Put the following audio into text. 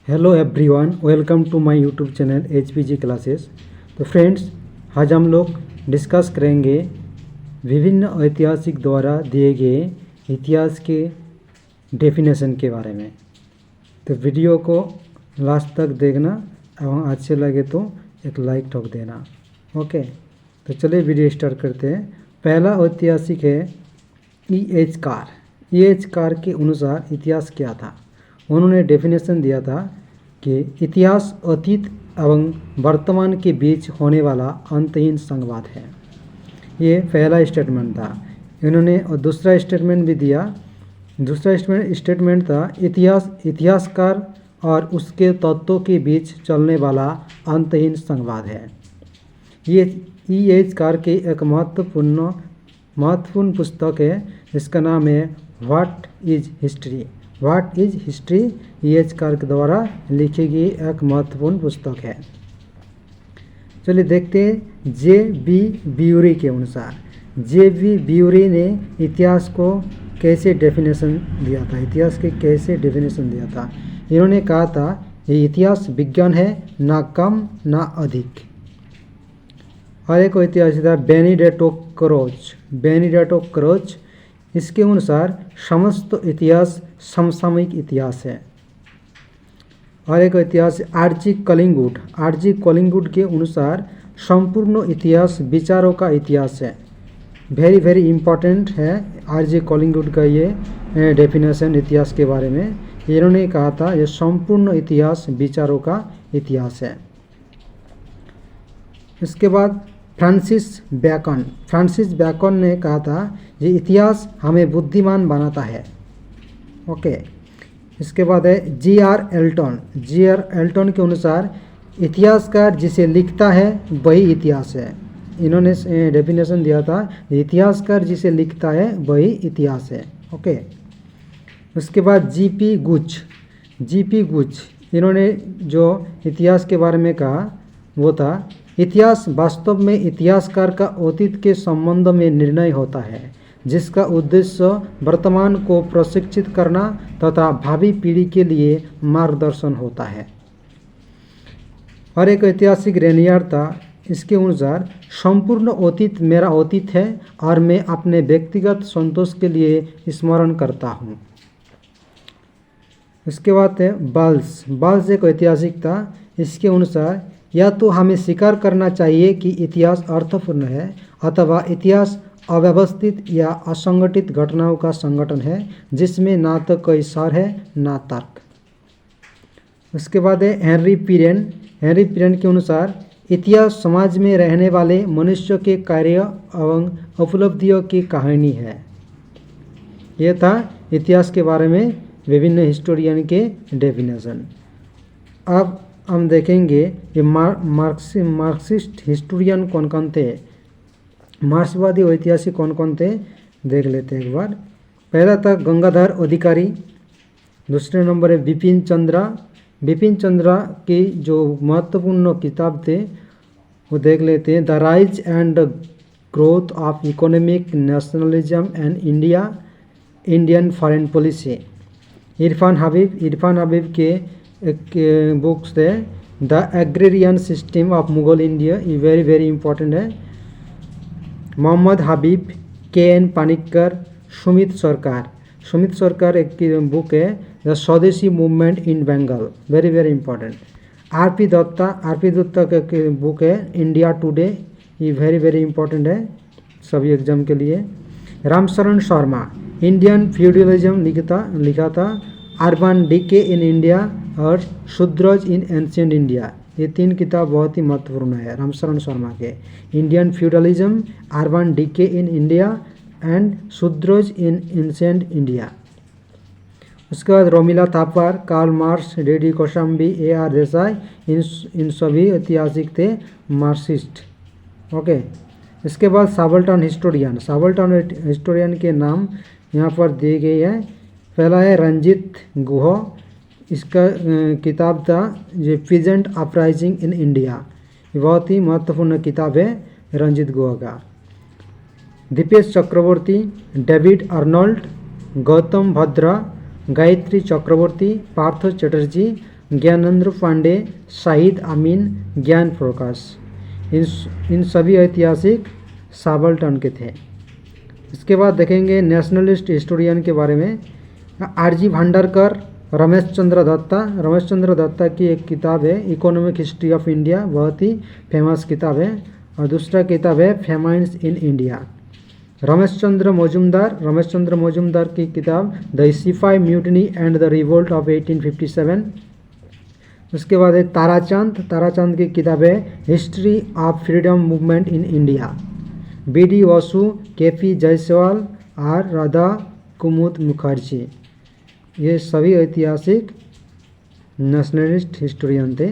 Hello everyone, welcome to my YouTube channel HPG classes. तो friends, आज हम लोग डिस्कस करेंगे विभिन्न ऐतिहासिक द्वारा दिए गए इतिहास के डेफिनेशन के बारे में। तो वीडियो को लास्ट तक देखना एवं अच्छे लगे तो एक लाइक ठोक देना। ओके, तो चलिए वीडियो स्टार्ट करते हैं। पहला ऐतिहासिक है E.H. कार। E.H. कार के अनुसार इतिहास क्या था? उन्होंने डेफिनेशन दिया था कि इतिहास अतीत एवं वर्तमान के बीच होने वाला अंतहीन संवाद है। ये पहला स्टेटमेंट था। इन्होंने और दूसरा स्टेटमेंट भी दिया। दूसरा स्टेटमेंट था इतिहासकार और उसके तत्वों के बीच चलने वाला अंतहीन संवाद है। ये E.H. कार की एक महत्वपूर्ण पुस्तक है। इसका नाम है what is history. What is history E.H. Car के द्वारा लिखी गई एक महत्वपूर्ण पुस्तक है। चलिए देखते हैं J.B. ब्यूरी के अनुसार। J.B. ब्यूरी ने इतिहास को कैसे डेफिनेशन दिया था? इतिहास के कैसे डेफिनेशन दिया था? इन्होंने कहा था ये इतिहास विज्ञान है, ना कम ना अधिक। और एक इतिहास था बेनिडेटो क्रोच। इसके अनुसार समस्त इतिहास समसामयिक इतिहास है। और एक इतिहास R.G. कलिंगवुड के अनुसार संपूर्ण इतिहास विचारों का इतिहास है। वेरी वेरी इम्पोर्टेंट है R.G. कलिंगवुड का ये डेफिनेशन इतिहास के बारे में। इन्होंने कहा था ये संपूर्ण इतिहास विचारों का इतिहास है। इसके बाद फ्रांसिस बैकन ने कहा था ये इतिहास हमें बुद्धिमान बनाता है। ओके, इसके बाद है G.R. एल्टन के अनुसार इतिहासकार जिसे लिखता है वही इतिहास है। इन्होंने डेफिनेशन दिया था इतिहासकार जिसे लिखता है वही इतिहास है। ओके, उसके बाद G.P. गुच इन्होंने जो इतिहास के बारे में कहा वो था इतिहास वास्तव में इतिहासकार का अतीत के संबंध में निर्णय होता है जिसका उद्देश्य वर्तमान को प्रशिक्षित करना तथा भावी पीढ़ी के लिए मार्गदर्शन होता है। और एक ऐतिहासिक रेनियर था। इसके अनुसार संपूर्ण अतीत मेरा अतीत है और मैं अपने व्यक्तिगत संतोष के लिए स्मरण करता हूँ। इसके बाद है बाल्स एक ऐतिहासिक था। इसके अनुसार या तो हमें स्वीकार करना चाहिए कि इतिहास अर्थपूर्ण है अथवा इतिहास अव्यवस्थित या असंगठित घटनाओं का संगठन है जिसमें ना तो कोई सार है ना तर्क। उसके बाद है हेनरी पिरेन के अनुसार इतिहास समाज में रहने वाले मनुष्य के कार्य एवं उपलब्धियों की कहानी है। यह था इतिहास के बारे में विभिन्न हिस्टोरियन के डेफिनेशन। अब हम देखेंगे ये मार्क्सिस्ट हिस्टोरियन कौन कौन थे, मार्क्सवादी ऐतिहासिक कौन कौन थे, देख लेते हैं एक बार। पहला था गंगाधर अधिकारी। दूसरे नंबर है बिपिन चंद्रा की जो महत्वपूर्ण किताब थे वो देख लेते हैं। The rise and growth of economic nationalism and Indian foreign policy. Irfan Habib के एक बुक्स थे the agrarian system of Mughal India, ये वेरी वेरी इंपॉर्टेंट है। मोहम्मद हबीब, K.N. पानिक्कर, सुमित सरकार एक बुक है the Swadeshi movement in Bengal, very very important. R.P. Datta का बुक है इंडिया टुडे, ये वेरी वेरी इंपॉर्टेंट है सभी एग्जाम के लिए। रामशरण शर्मा इंडियन फ्यूडलिज्म लिखा था। अर्बन डीके इन इंडिया और शूद्रज इन एंशिएंट इंडिया, ये तीन किताब बहुत ही महत्वपूर्ण है रामशरण शर्मा के। Indian feudalism, urban decay in India and Shudras in ancient India. उसके बाद Romila Thapar, Karl Marx, D.D. Kosambi, A.R. Desai, इन सभी ऐतिहासिक थे मार्क्सिस्ट। ओके, इसके बाद सबाल्टर्न हिस्टोरियन के नाम यहाँ पर दिए गए हैं। पहला है रंजीत गुहा। इसका किताब था ये पीजेंट अपराइजिंग इन इंडिया, ये बहुत ही महत्वपूर्ण किताब है रंजीत गुहा का। दीपेश चक्रवर्ती, डेविड अर्नोल्ड, गौतम भद्रा, गायत्री चक्रवर्ती, पार्थ चटर्जी, ज्ञानेंद्र पांडे, शाहिद अमीन, ज्ञान प्रकाश, इन सभी ऐतिहासिक सबाल्टर्न के थे। इसके बाद देखेंगे नेशनलिस्ट हिस्टोरियन के बारे में। आरजी भांडारकर, रमेश चंद्र दत्ता की एक किताब है इकोनॉमिक हिस्ट्री ऑफ इंडिया, बहुत ही फेमस किताब है। और दूसरा किताब है फेमाइन्स इन इंडिया। रमेश चंद्र मजुमदार की किताब द सिपाही mutiny and the revolt of 1857। उसके बाद है ताराचंद की किताब है history of freedom movement in India. BD Vasu, KP Jaiswal और राधा कुमुद मुखर्जी, ये सभी ऐतिहासिक नेशनलिस्ट हिस्टोरियन थे।